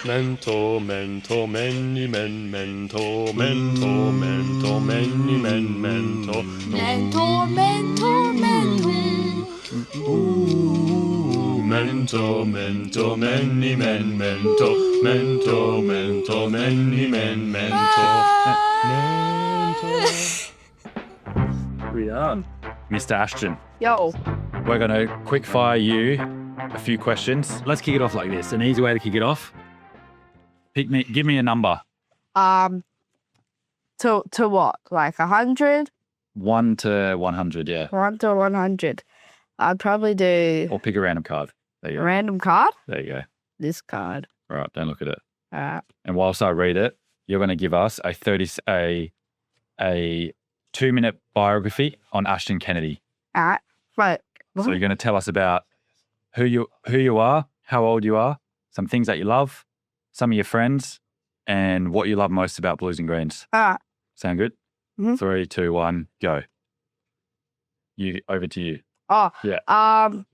Mentor, mentor, many men, mentor, mentor, mentor, many men, mentor. Mentor, mentor, mentor. Ooh, mentor, mentor, many men, mentor, mentor, mentor, many men, mentor, mentor. We are. Mr. Ashton, Yo. we're going to quick fire you a few questions. Let's kick it off like this. An easy way to kick it off. Give me a number. To what? Like 100? 1 to 100, yeah. 1 to 100. I'd probably do Or pick a random card. There you a go. random card. There you go. This card. All right, don't look at it. Alright. And whilst I read it, you're going to give us a 2-minute biography on Ashton Kennedy. Alright. Right. So you're going to tell us about who you are, how old you are, some things that you love, some of your friends, and what you love most about Blues and Greens. Alright. Sound good? Mhm. 3, 2, 1, go. Over to you. Oh. Yeah. I'm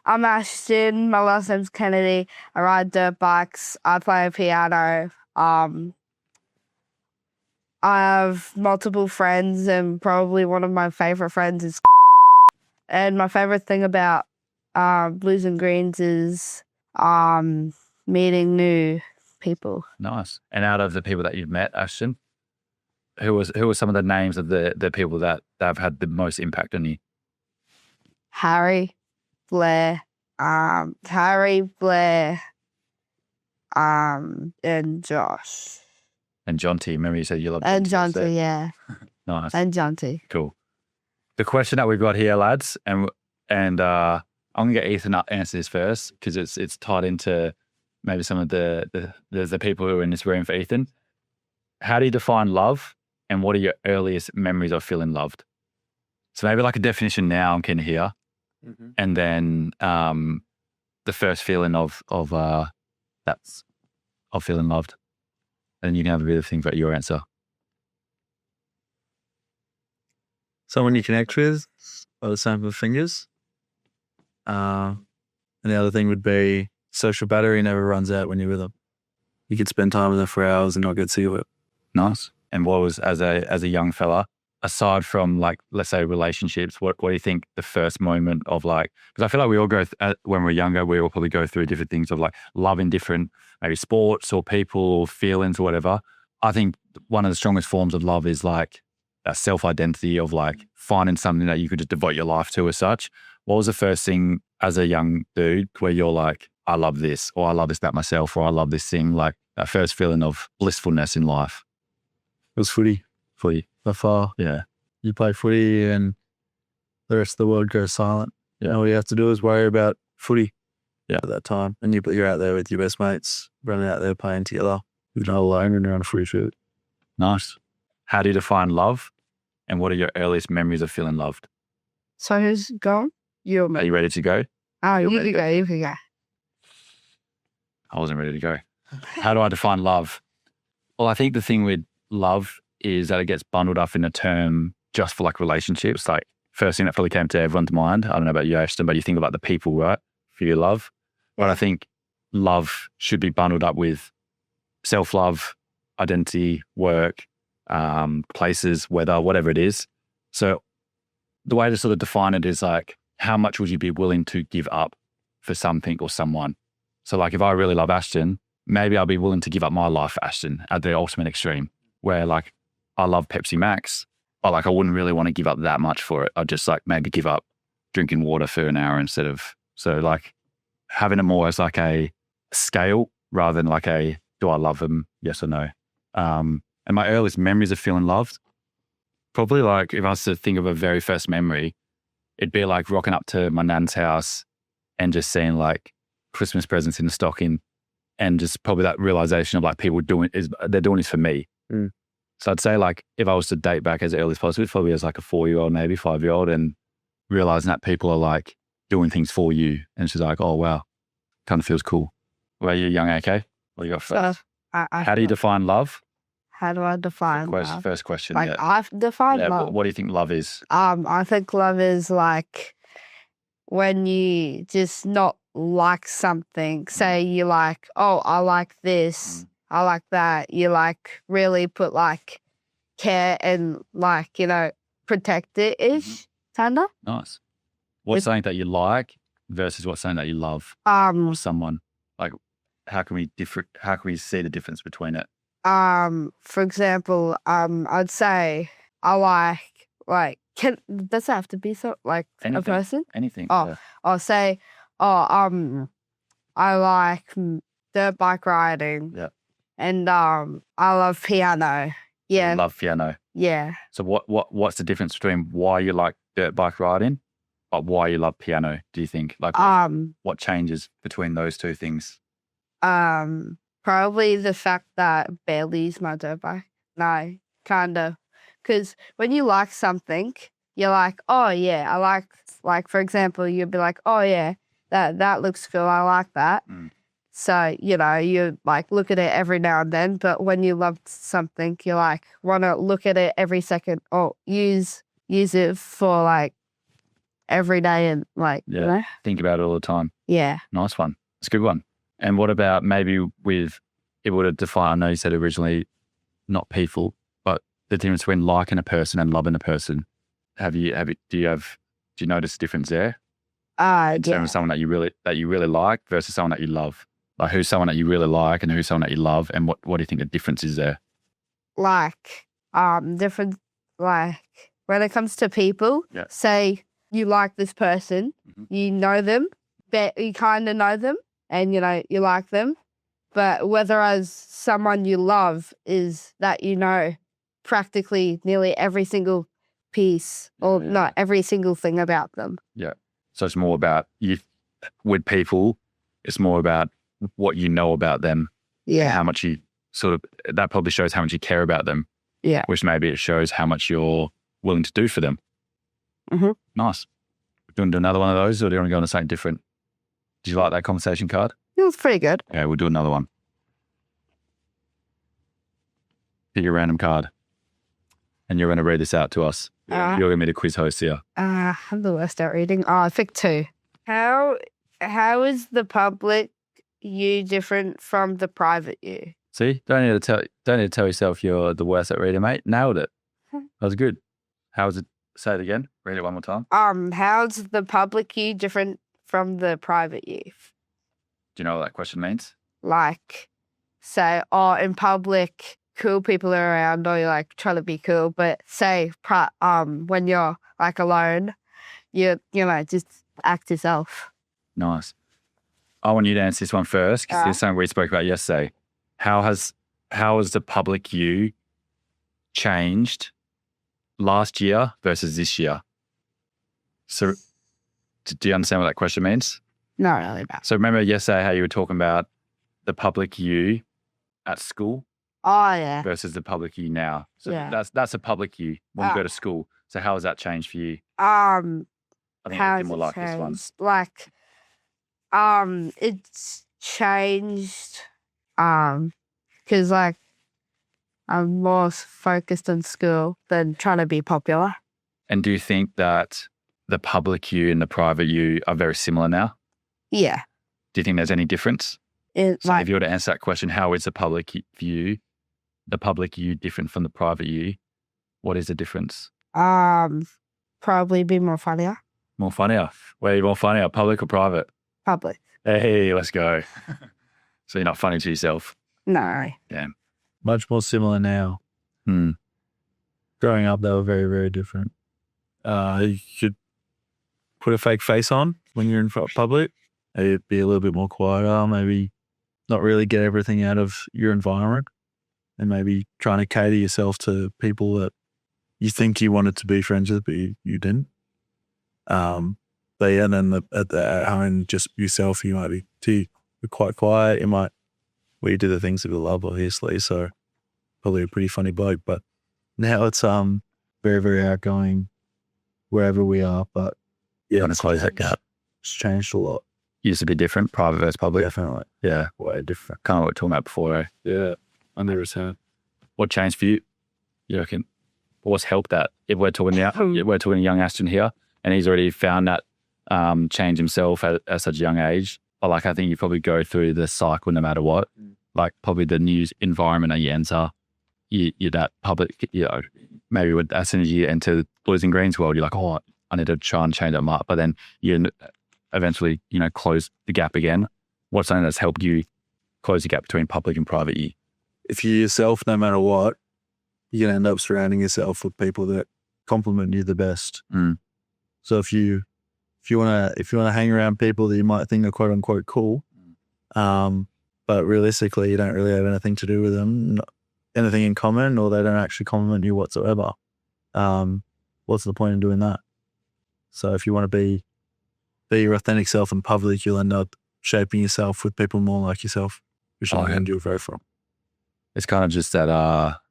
Ashton. My last name's Kennedy. I ride dirt bikes. I play piano. I have multiple friends, and probably one of my favorite friends is. And my favorite thing about Blues and Greens is meeting new people. Nice. And out of the people that you've met, Ashton, who were some of the names of the people that have had the most impact on you? Harry, Blair, and Josh. And Jonty. Remember you said you loved And Jonty, Jonty, yeah. Nice. And Jonty. Cool. The question that we've got here, lads, and I'm gonna get Ethan to answer this first because it's tied into maybe some of the people who are in this room for Ethan. How do you define love, and what are your earliest memories of feeling loved? So maybe like a definition now I'm keen to hear, and then the first feeling of feeling loved, and you can have a bit of think about your answer. Someone you connect with by the snap of fingers. And the other thing would be social battery never runs out when you're with them. You could spend time with them for hours and not get sick of it. Nice. And what was, as a young fella, aside from like, let's say relationships, what do you think the first moment of like, because I feel like we all when we're younger, we all probably go through different things of like loving different, maybe sports or people or feelings or whatever. I think one of the strongest forms of love is like that self-identity of like finding something that you could just devote your life to as such. What was the first thing as a young dude where you're like, I love this, or I love this about myself, or I love this thing, like that first feeling of blissfulness in life? It was footy. Footy. By far. Yeah. You play footy and the rest of the world goes silent. Yeah. And all you have to do is worry about footy at that time. And you're out there with your best mates, running out there playing together. You're not alone and you're on a footy field. Nice. How do you define love, and what are your earliest memories of feeling loved? So who's going? You or Are me? you ready to go? Oh, you can go. You can go. I wasn't ready to go. How do I define love? Well, I think the thing with love is that it gets bundled up in a term just for like relationships. Like first thing that probably came to everyone's mind, I don't know about you, Ashton, but you think about the people, right, for your love. But I think love should be bundled up with self-love, identity, work, places, weather, whatever it is. So the way to sort of define it is like, how much would you be willing to give up for something or someone? So like if I really love Ashton, maybe I'll be willing to give up my life for Ashton at the ultimate extreme, where like I love Pepsi Max, but like I wouldn't really want to give up that much for it. I'd just like maybe give up drinking water for an hour instead of, so like having it more as like a scale rather than like a, do I love them? Yes or no? And my earliest memories of feeling loved, probably like if I was to think of a very first memory, it'd be like rocking up to my nan's house and just seeing like Christmas presents in the stocking, and just probably that realization of like people they're doing this for me. Mm. So I'd say like if I was to date back as early as possible, probably as like a 4-year-old, maybe 5-year-old, and realizing that people are like doing things for you, and she's like, oh wow, kind of feels cool. Well, you're young, AK. What you got first? How do you define love? How do I define love? First question. Like yeah. I've defined Yeah, love. what do you think love is? I think love is like when you just not like something. Say you like, oh, I like this, I like that. You like really put like care and like, protect it ish, kinda. Nice. What's It's- something that you like versus what's something that you love Um, for someone? Like, how can we see the difference between it? for example, I'd say I does it have to be so like Anything. a person? Anything. Oh, Yeah. I'll say, oh, I like dirt bike riding. Yeah. And I love piano. So Yeah. you love piano. Yeah. So what's the difference between why you like dirt bike riding, but why you love piano? Do you think what changes between those two things? Probably the fact that Bailey's my dirt bike. No, kind of. Because when you like something, you're like, oh yeah, I like for example, you'd be like, oh yeah, that looks cool. I like that. So, you like look at it every now and then, but when you love something, you like want to look at it every second or use it for like every day and like, Think about it all the time. Yeah. Nice one. It's a good one. And what about maybe with, it would have defined, I know you said originally not people, but the difference between liking a person and loving a person. Do you notice a difference there? In terms of someone that you really like versus someone that you love? Like who's someone that you really like and who's someone that you love, and what do you think the difference is there? Like, different, like when it comes to people, say you like this person, you know them, but you kind of know them and, you like them. But whereas someone you love is that practically nearly every single piece or not every single thing about them. Yeah. So it's more about with people, it's more about what you know about them. Yeah. How much you that probably shows how much you care about them. Yeah. Which maybe it shows how much you're willing to do for them. Nice. Do you want to do another one of those, or do you want to go on to something different? Did you like that conversation card? It was pretty good. Yeah, we'll do another one. Pick a random card. And you're going to read this out to us. You're going to be the quiz host here. I'm the worst at reading. Oh, I picked 2. How is the public you different from the private you? See, don't need to tell yourself you're the worst at reading, mate. Nailed it. That was good. How was it? Say it again. Read it one more time. How's the public you different from the private you? Do you know what that question means? Like, say, in public, cool people are around, or you're like trying to be cool. But say, when you're like alone, you just act yourself. Nice. I want you to answer this one first because this is something we spoke about yesterday. How has the public you changed last year versus this year? So, do you understand what that question means? Not really bad. So remember yesterday how you were talking about the public you at school Oh yeah. versus the public you now. So Yeah. that's a public you when you go to school. So how has that changed for you? I think how it'd be more has like it this one. changed? Like, it's changed, because like I'm more focused on school than trying to be popular. And do you think that the public you and the private you are very similar now? Yeah. Do you think there's any difference? It So if you were to answer that question, how is the public you different from the private you? What is the difference? probably be more funnier. More funnier? Where are you more funnier, public or private? Public. Hey, let's go. So you're not funny to yourself? No. Much more similar now. Growing up, they were very, very different. You could put a fake face on when you're in public. Maybe be a little bit more quieter, maybe not really get everything out of your environment, and maybe trying to cater yourself to people that you think you wanted to be friends with, but you didn't. But yeah, and then at home, just yourself, you might be quite quiet. We do the things that we love, obviously, so probably a pretty funny bloke. But now it's very, very outgoing wherever we are. But yeah, Trying to close that gap. It's changed a lot. Used to be different, private versus public. Definitely. Yeah. Way different. Kind of what we were talking about before, eh? Yeah. 100%. What changed for you? You reckon? What's helped that? If we're talking to young Ashton here, and he's already found that change himself at such a young age. But like, I think you probably go through the cycle no matter what. Like probably the news environment that you enter, you're that public, maybe as soon as you enter the blues and greens world, you're like, oh, I need to try and change them up. But then you eventually, close the gap again. What's something that's helped you close the gap between public and private you? If you're yourself, no matter what, you're gonna end up surrounding yourself with people that compliment you the best. So if you wanna hang around people that you might think are quote unquote cool, but realistically you don't really have anything to do with them, anything in common, or they don't actually compliment you whatsoever, what's the point in doing that? So if you want to be your authentic self in public, you'll end up shaping yourself with people more like yourself, which I end you'll grow from. It's kind of just that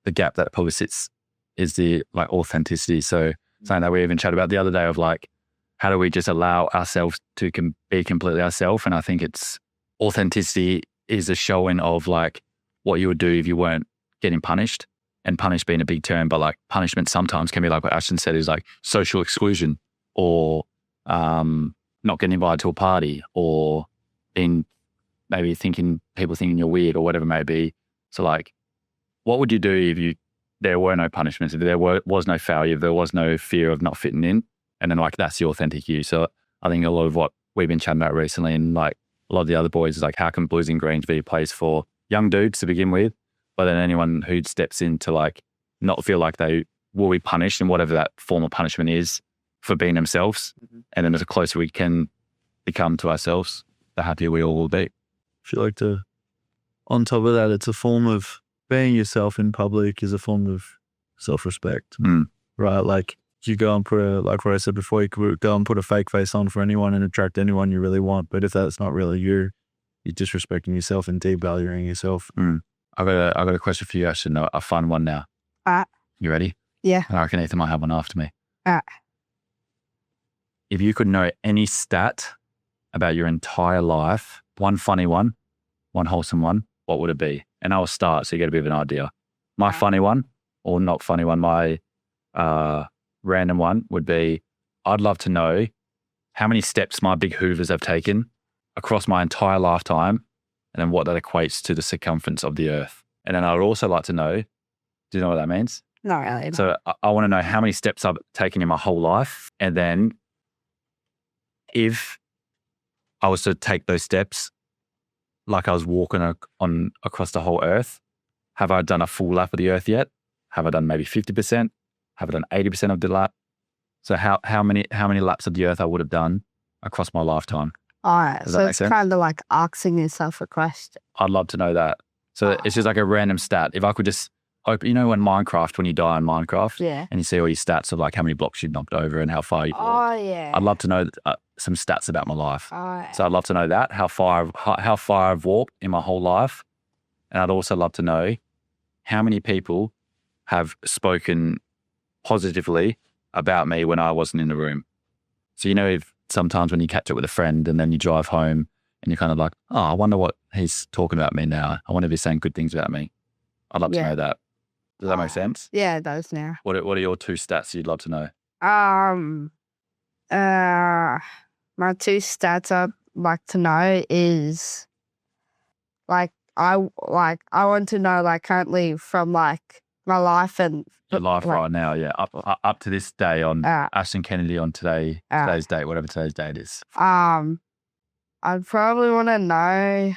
the gap that probably sits is the like authenticity. So something that we even chatted about the other day of like, how do we just allow ourselves to be completely ourselves? And I think it's authenticity is a showing of like what you would do if you weren't getting punished, and punished being a big term, but like punishment sometimes can be like what Ashton said is like social exclusion, or not getting invited to a party, or being maybe people thinking you're weird or whatever it may be. So like, what would you do if there were no punishments, if there was no failure, if there was no fear of not fitting in? And then like, that's the authentic you. So I think a lot of what we've been chatting about recently, and like a lot of the other boys, is like, how can Blues and Greens be a place for young dudes to begin with, but then anyone who steps in to like not feel like they will be punished in whatever that form of punishment is for being themselves. And then the closer we can become to ourselves, the happier we all will be. I feel like on top of that, it's a form of being yourself in public is a form of self-respect, right? Like you go and like what I said before, you could go and put a fake face on for anyone and attract anyone you really want. But if that's not really you, you're disrespecting yourself and devaluing yourself. I got a question for you, Ashton. A fun one now. You ready? Yeah. And I reckon Ethan might have one after me. All right. If you could know any stat about your entire life, one funny one, one wholesome one, what would it be? And I'll start so you get a bit of an idea. My funny one, or not funny one, my random one would be, I'd love to know how many steps my big hoovers have taken across my entire lifetime, and then what that equates to the circumference of the earth. And then I would also like to know, do you know what that means? Not really. So I want to know how many steps I've taken in my whole life. And then if I was to take those steps, like I was walking across the whole earth, have I done a full lap of the earth yet? Have I done maybe 50%? Have I done 80% of the lap? So how many laps of the earth I would have done across my lifetime? All right. Does So that make it's sense? kind of like asking yourself a question. I'd love to know that. So it's just like a random stat. If I could just open, when Minecraft, when you die in Minecraft, Yeah. and you see all your stats of like how many blocks you've knocked over and how far you've walked. Oh, yeah. I'd love to know some stats about my life. All right. So I'd love to know that, how far I've walked in my whole life. And I'd also love to know how many people have spoken positively about me when I wasn't in the room. So, if sometimes when you catch up with a friend and then you drive home and you're kind of like, oh, I wonder what he's talking about me now. I wonder if he's saying good things about me. I'd love to know that. Does that make sense? Yeah, it does now. What are your two stats you'd love to know? My two stats I'd like to know is I want to know like currently from like my life and Your life right now, yeah. Up to this day on Ashton Kennedy on today's date, whatever today's date is. I'd probably want to know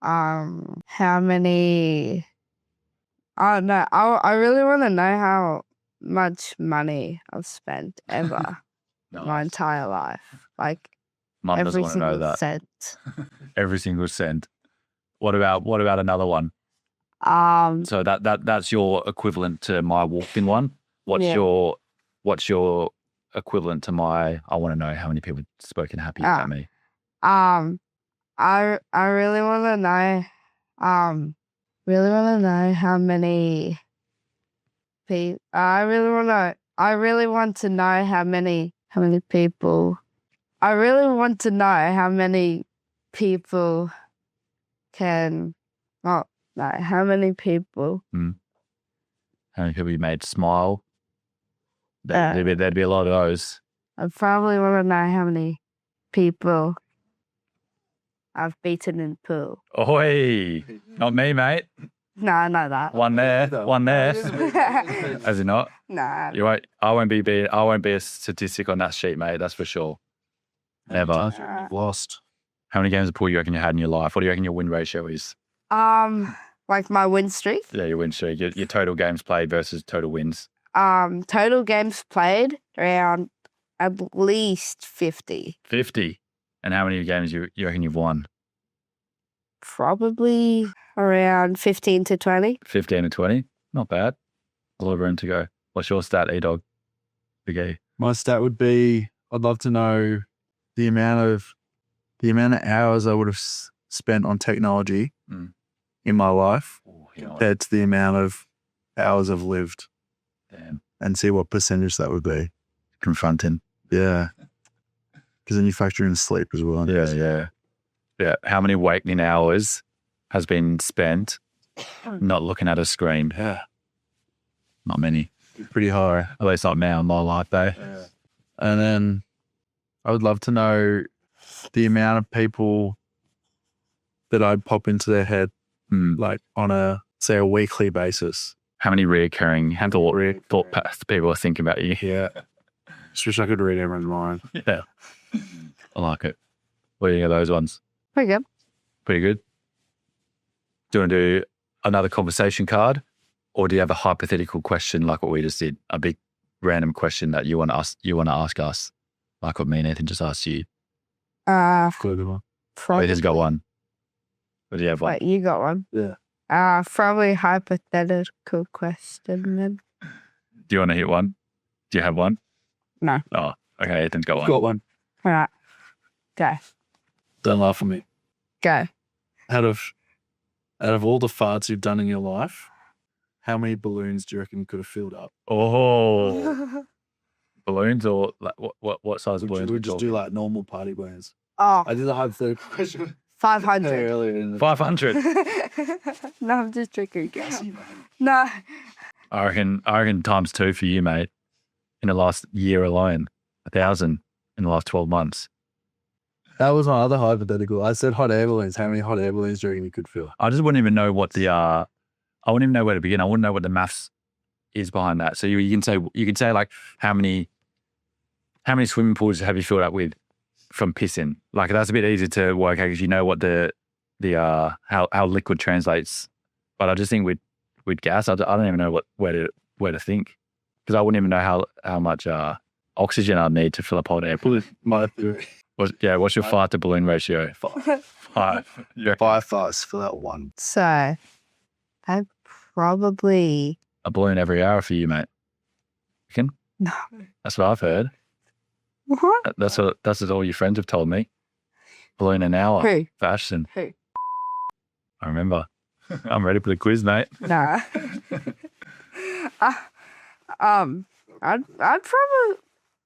how many. I don't know. I really want to know how much money I've spent ever my entire life. Like Mum doesn't every want to know single that. cent. Every single cent. What about another one? So that's your equivalent to my walk-in one. What's your equivalent to my? I want to know how many people have spoken happy about me. I really want to know. How many people. I really want to know how many people. I really want to know how many people can. Oh no! How many people? How many people you made smile? There'd be a lot of those. I probably want to know how many people I've beaten in pool. Oi, not me, mate. No, I know that. One there, one there. Has it not? Nah. You won't. I won't be a statistic on that sheet, mate. That's for sure. Never. You've lost. How many games of pool you reckon you had in your life? What do you reckon your win ratio is? Like my win streak. Yeah, your win streak. Your total games played versus total wins. Total games played around at least 50. 50. And how many games you reckon you've won? Probably around 15 to 20. 15 to 20. Not bad. A lot of room to go. What's your stat, E-Dog? Big E. My stat would be, I'd love to know the amount of hours I would have spent on technology in my life compared to the amount of hours I've lived. Damn. And see what percentage that would be. Confronting. Yeah. Because then you factor in sleep as well. Yeah. How many wakening hours has been spent not looking at a screen? Yeah. Not many. Pretty high. At least not now in my life, though. Yeah. And then I would love to know the amount of people that I'd pop into their head, like on a weekly basis. How many reoccurring thought paths people are thinking about you? Yeah. Just wish I could read everyone's mind. Yeah. I like it. What do you think of those ones? Pretty good. Pretty good. Do you want to do another conversation card? Or do you have a hypothetical question like what we just did? A big random question that you want to ask us, like what me and Nathan just asked you. Good one. We just got one. Or do you have one? Wait, you got one? Yeah. Probably hypothetical question then. Do you want to hit one? Do you have one? No. Oh, okay. Ethan's got one. Got one. All right. Go. Don't laugh at me. Go. Out of all the farts you've done in your life, how many balloons do you reckon could have filled up? Oh, balloons or like what size of balloons? We just do like normal party balloons. Oh, I did a hypothetical question 500. earlier. In the 500. No, I'm just tricking. No. I reckon times 2 for you, mate. In the last year alone, 1,000 in the last 12 months. That was my other hypothetical. I said hot air balloons. How many hot air balloons do you reckon you could fill? I just wouldn't even know what the I wouldn't even know where to begin. I wouldn't know what the maths is behind that. So you can say like how many swimming pools have you filled up with from pissing? Like that's a bit easier to work out because you know what the how liquid translates. But I just think with gas, I don't even know where to think because I wouldn't even know how much oxygen I'd need to fill up hot air. My theory. What's your fart to balloon ratio? 5. Yeah. 5 farts, fill out 1. So, I probably... A balloon every hour for you, mate. Reckon? No. That's what I've heard. What? That's what all your friends have told me. Balloon an hour. Who? For Ashton. Who? I remember. I'm ready for the quiz, mate. Nah. I'd probably,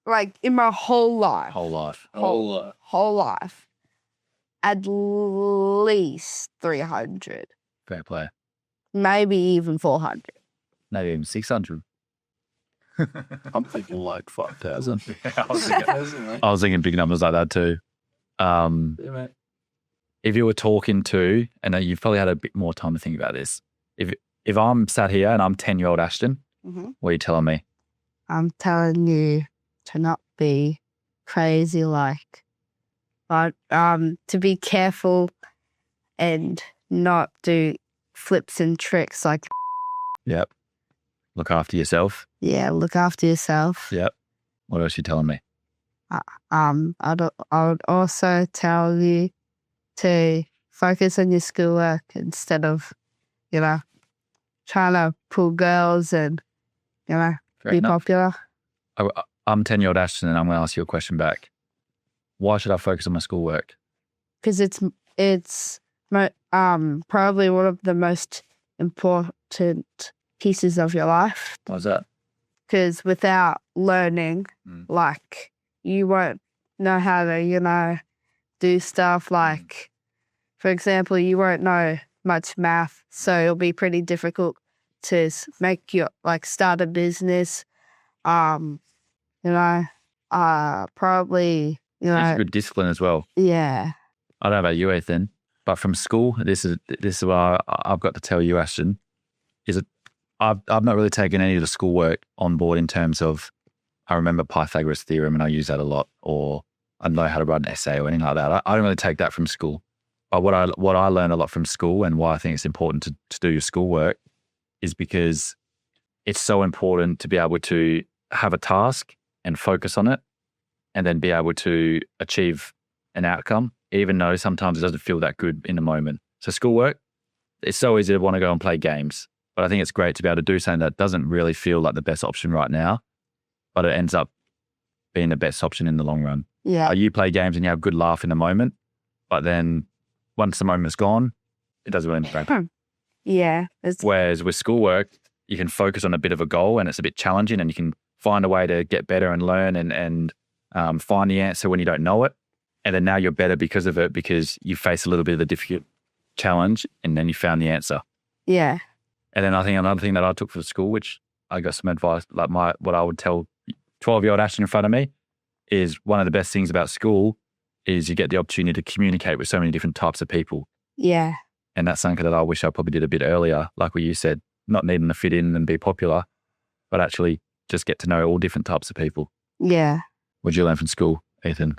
like, in my whole life. Whole life. Whole life. At least 300. Fair play. Maybe even 400. Maybe even 600. I'm thinking like 5,000. Yeah, I was thinking big numbers like that too. Yeah, mate. If you were talking to, and you've probably had a bit more time to think about this. If I'm sat here and I'm 10-year-old Ashton, what are you telling me? I'm telling you to not be crazy but to be careful and not do flips and tricks like. Yep. Look after yourself. Yeah, look after yourself. Yep. What else are you telling me? I would also tell you to focus on your schoolwork instead of, trying to pull girls and, Fair be enough. popular. I'm 10-year-old Ashton and I'm going to ask you a question back. Why should I focus on my schoolwork? Because it's probably one of the most important pieces of your life. Why's that? Because without learning, you won't know how to, do stuff like, for example, you won't know much math, so it'll be pretty difficult to make start a business, probably, you It's know, good discipline as well. yeah. I don't know about you, Ethan, but from school, this is what I've got to tell you, Ashton, is it I've not really taken any of the schoolwork on board in terms of I remember Pythagoras theorem and I use that a lot, or I know how to write an essay or anything like that. I don't really take that from school. But what I learned a lot from school and why I think it's important to do your schoolwork is because it's so important to be able to have a task and focus on it and then be able to achieve an outcome, even though sometimes it doesn't feel that good in the moment. So schoolwork, it's so easy to want to go and play games, but I think it's great to be able to do something that doesn't really feel like the best option right now, but it ends up being the best option in the long run. Yeah. You play games and you have a good laugh in the moment, but then once the moment's gone, it doesn't really matter. Yeah. Whereas with schoolwork, you can focus on a bit of a goal and it's a bit challenging and you can find a way to get better and learn and find the answer when you don't know it. And then now you're better because of it, because you face a little bit of a difficult challenge and then you found the answer. Yeah. And then I think another thing that I took from school, which I got some advice, like what I would tell 12-year-old Ashton in front of me, is one of the best things about school is you get the opportunity to communicate with so many different types of people. Yeah. And that's something that I wish I probably did a bit earlier, like what you said, not needing to fit in and be popular, but actually just get to know all different types of people. Yeah. What'd you learn from school, Ethan?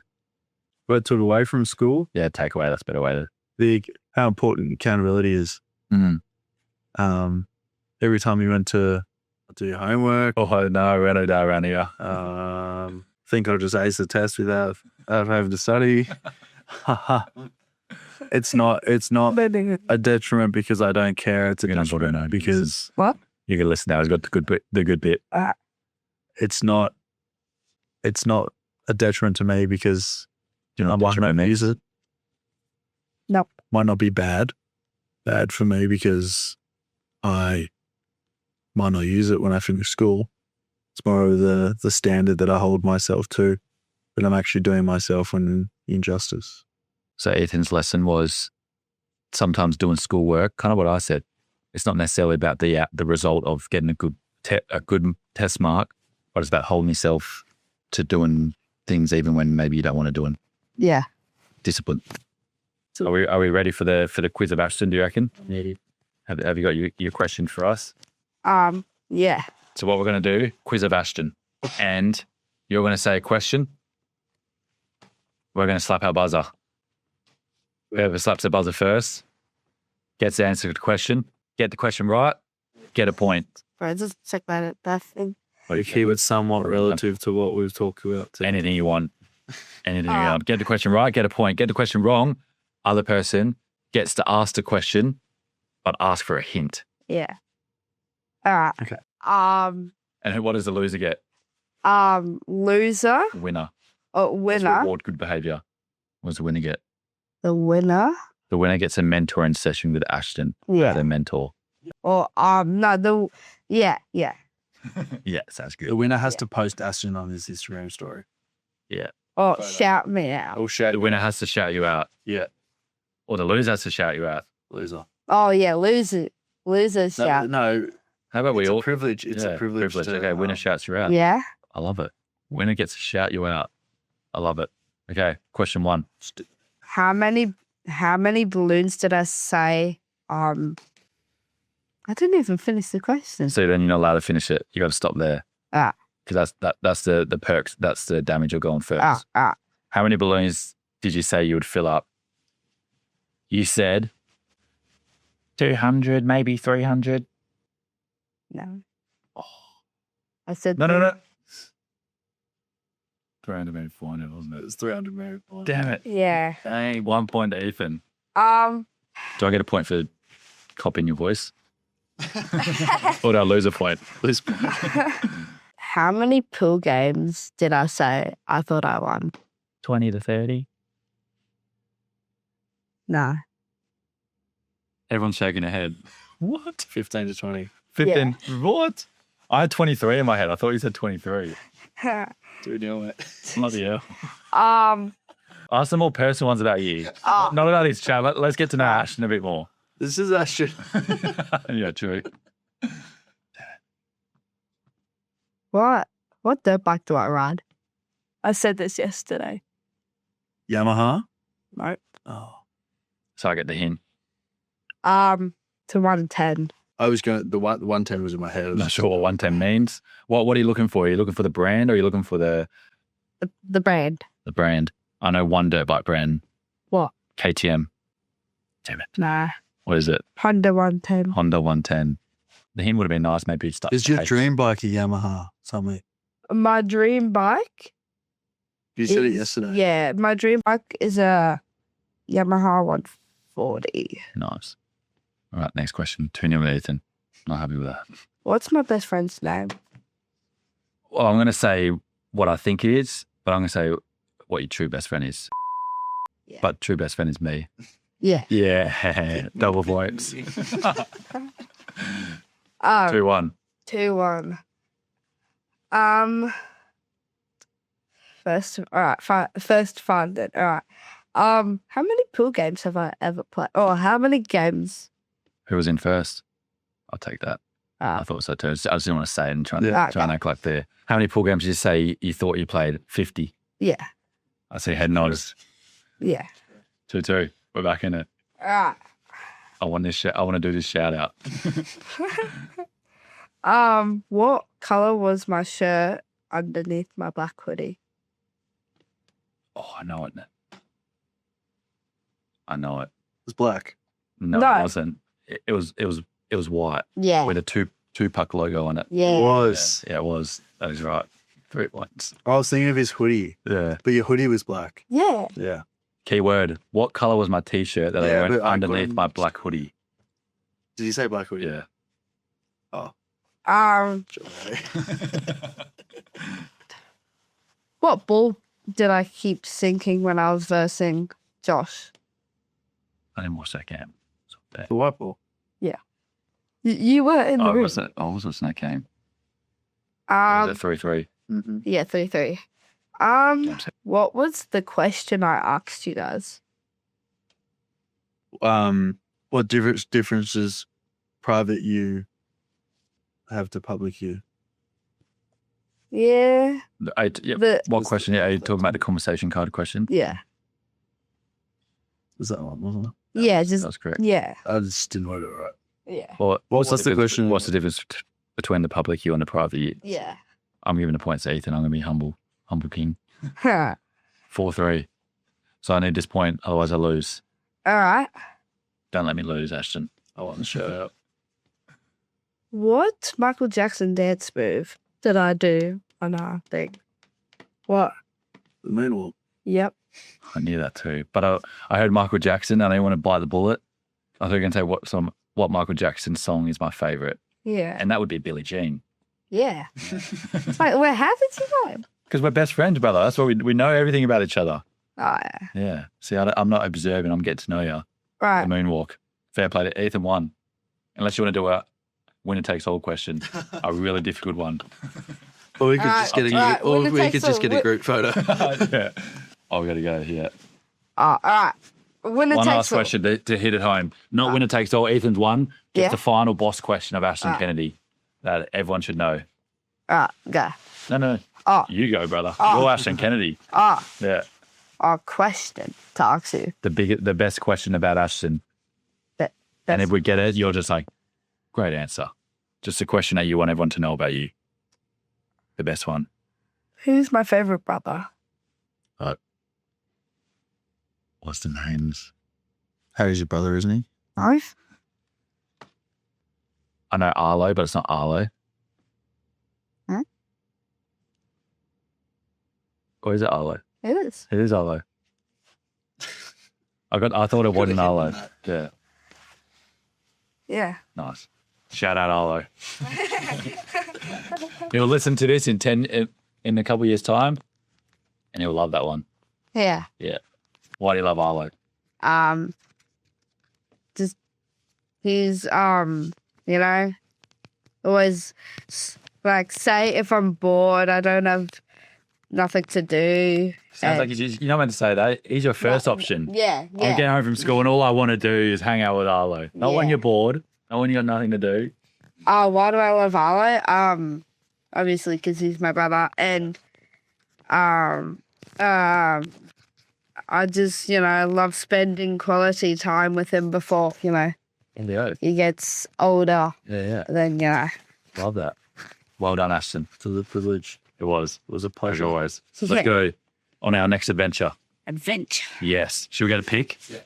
What I took away from school, Yeah, takeaway, that's a better way to... how important accountability is. Every time you went to do your homework, Oh, no, we're not around here. think I'll just ace the test without having to study. It's not a detriment because I don't care. It's a detriment because What? You can listen now. He's got the good bit. it's not a detriment to me because I might not use it. Nope. Might not be bad for me because I might not use it when I finish school. It's more of the standard that I hold myself to, but I'm actually doing myself an injustice. So Ethan's lesson was sometimes doing schoolwork, kind of what I said. It's not necessarily about the result of getting a good test mark, but it's about holding yourself to doing things even when maybe you don't want to do them. Yeah. Discipline. So are we ready for the quiz of Ashton, do you reckon? Yeah. Have you got your question for us? Yeah. So what we're going to do, quiz of Ashton, and you're going to say a question. We're going to slap our buzzer. Whoever slaps the buzzer first gets the answer to the question. Get the question right, get a point. Bro, just check that thing. You keep it somewhat relative to what we've talked about today. Anything you want. Anything you want. Get the question right, get a point. Get the question wrong, other person gets to ask the question, but ask for a hint. Yeah. All right. Okay. And what does the loser get? Loser. Winner. Oh, Let's winner. reward good behaviour. What does the winner get? The winner. The winner gets a mentoring session with Ashton. Yeah. Their mentor. Or no, yeah. Yeah, sounds The good. winner has to post Ashton on his Instagram story. Yeah. Oh, shout me out. Oh, shit. The winner has to shout you out. Yeah. Or the loser has to shout you out. Loser. Oh yeah, loser shout. No, How about we it's all? a privilege. It's a privilege. To, Okay, winner shouts you out. Yeah. I love it. Winner gets to shout you out. I love it. Okay, question 1. How many balloons did I say? I didn't even finish the question. So then you're not allowed to finish it. You got to stop there. Because that's the perks. That's the damage of going first. How many balloons did you say you would fill up? You said 200, maybe 300. No. I said No. 300, maybe 400, wasn't it? It's 300 maybe. Damn it. Yeah. Dang, 1 point to Ethan. Um. Do I get a point for copying your voice? Or do I lose a point? How many pool games did I say I thought I won? 20 to 30. No. Everyone's shaking their head. What? 15 to 20. 15. What? I had 23 in my head. I thought you said 23. Dude, you know what? Bloody hell. Um. Ask some more personal ones about you. Not about this chat. Let's get to know Ashton a bit more. This is Ashton. Yeah, true. What dirt bike do I ride? I said this yesterday. Yamaha? No. Oh. So I get the hint. To 110. I was going to, the 110 was in my head. I'm not sure what 110 means. What are you looking for? Are you looking for the brand or are you looking for the The brand. brand? I know one dirt bike brand. What? KTM. Damn it. Nah. What is it? Honda 110. Honda 110. The hint would have been nice. Maybe start. Is your dream bike a Yamaha? Something. My dream bike. You said it is- yesterday. Yeah, my dream bike is a Yamaha 140. Nice. All right, next question. 2-0 Ethan. Not happy with that. What's my best friend's name? Well, I'm going to say what I think it is, but I'm going to say what your true best friend is. Yeah. But true best friend is me. Yeah. Yeah. Double points. 2-1. 2-1. First, all right. First fun then. All right. How many pool games have I ever played? Or how many games? Who was in first? I'll take that. I Ah, thought so too. I just didn't want to say it and try and Yeah. try and act like the. How many pool games did you say you thought you played? 50. yeah. I see head nods. Yeah. 2-2. We're back in it. All right. I want this. I want to do this shout out. What color was my shirt underneath my black hoodie? Oh, I know it. I know it. It's black. No, No. it wasn't. It was white Yeah. with a Tupac logo on it. Yeah. It was. Yeah, it was. That is right. 3 points. I was thinking of his hoodie, Yeah. but your hoodie was black. Yeah. Yeah. Keyword. What color was my t-shirt that I Yeah, went but I underneath got- my black hoodie? Did you say black hoodie? Yeah. What ball did I keep sinking when I was versing Josh? I didn't watch that game. So bad. The white ball. You were in the I room. wasn't in that game. Was it 3-3? Yeah, 3-3. Game set. What was the question I asked you guys? What differences private you have to public you? Yeah. Yeah. What question? Yeah, are you talking about the conversation card question? Yeah. Was that one, wasn't it? Yeah, just That's correct. yeah. I just didn't word it right. Yeah. Well, What's the question? What's the difference between the public you and the private you? Yeah. I'm giving the points to Ethan. I'm going to be humble king. Huh. 4-3. So I need this point, otherwise I lose. All right. Don't let me lose, Ashton. I want the shirt out. What Michael Jackson dance move did I do on our thing? What? The moonwalk. Yep. I knew that too. But I heard Michael Jackson and I didn't want to bite the bullet. I thought you were going to say what Michael Jackson song is my favourite. Yeah. And that would be Billie Jean. Yeah. It's like, well, how did you know? Because we're best friends, brother. That's why we know everything about each other. Oh, yeah. Yeah. See, I'm not observing. I'm getting to know you. Right. The moonwalk. Fair play to Ethan won. Unless you want to do a winner takes all question. A really difficult one. Or we could just get a all. group photo. Yeah. Oh, we got to go. Yeah. Oh, all right. Winner One takes last all. question to hit it home. Not winner takes all. Ethan's won. Just Yeah. the final boss question of Ashton Kennedy that everyone should know. All right. Go. No. Oh. You go, brother. Oh. You're Ashton Kennedy. Oh. Yeah. Oh, question to ask you. The best question about Ashton. That, And if we get it, you're just like, great answer. Just a question that you want everyone to know about you. The best one. Who's my favorite brother? What's the names? Harry's your brother, isn't he? Both? I know Arlo, but it's not Arlo. Hmm? Or is it Arlo? It is. It is Arlo. I thought it wasn't Arlo. Yeah. Yeah. Nice. Shout out Arlo. He'll listen to this in a couple of years' time, and he'll love that one. Yeah. Yeah. Why do you love Arlo? Just he's you know, always like say if I'm bored, I don't have nothing to do. Sounds like you're not meant to say that. He's your first option. Yeah. I'm getting home from school and all I want to do is hang out with Arlo. Not when Yeah. you're bored. Not when you got nothing to do. Oh, why do I love Arlo? Obviously because he's my brother, and Um, I just, love spending quality time with him before, In the oath. he gets older. Yeah. Then, Love that. Well done, Ashton. To the privilege. It was. It was a As pleasure. always. Let's go on our next adventure. adventure. Yes. Should we get a pick? Yeah.